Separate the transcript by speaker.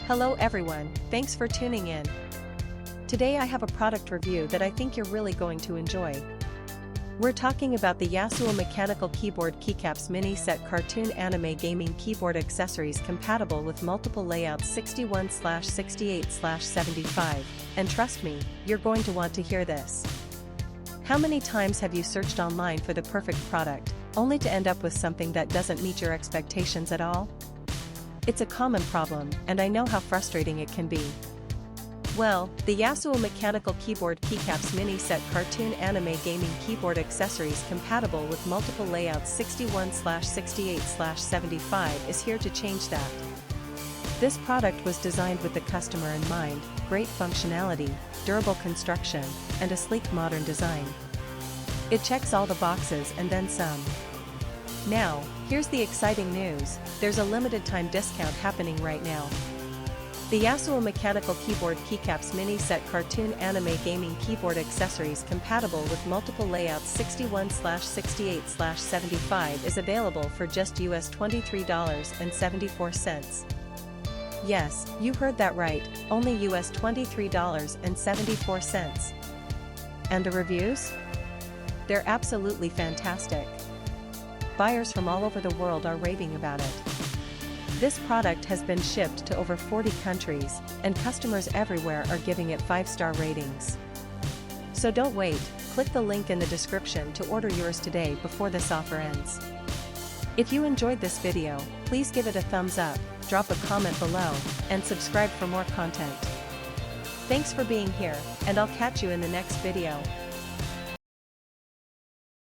Speaker 1: Hello everyone, thanks for tuning in. Today I have a product review that I think you're really going to enjoy. We're talking about the Yasuo Mechanical Keyboard Keycaps Mini Set Cartoon Anime Gaming Keyboard Accessories compatible with multiple layouts 61/68/75, and trust me, you're going to want to hear this. How many times have you searched online for the perfect product, only to end up with something that doesn't meet your expectations at all? It's a common problem, and I know how frustrating it can be. Well, the Yasuo Mechanical Keyboard Keycaps Mini Set Cartoon Anime Gaming Keyboard Accessories compatible with multiple layouts 61/68/75 is here to change that. This product was designed with the customer in mind: great functionality, durable construction, and a sleek modern design. It checks all the boxes and then some. Now, here's the exciting news: there's a limited time discount happening right now. The Yasuo Mechanical Keyboard Keycaps Mini Set Cartoon Anime Gaming Keyboard Accessories compatible with multiple layouts 61/68/75 is available for just $23.74. Yes, you heard that right, only $23.74. And the reviews? They're absolutely fantastic. Buyers from all over the world are raving about it. This product has been shipped to over 40 countries, and customers everywhere are giving it 5-star ratings. So don't wait, click the link in the description to order yours today before this offer ends. If you enjoyed this video, please give it a thumbs up, drop a comment below, and subscribe for more content. Thanks for being here, and I'll catch you in the next video.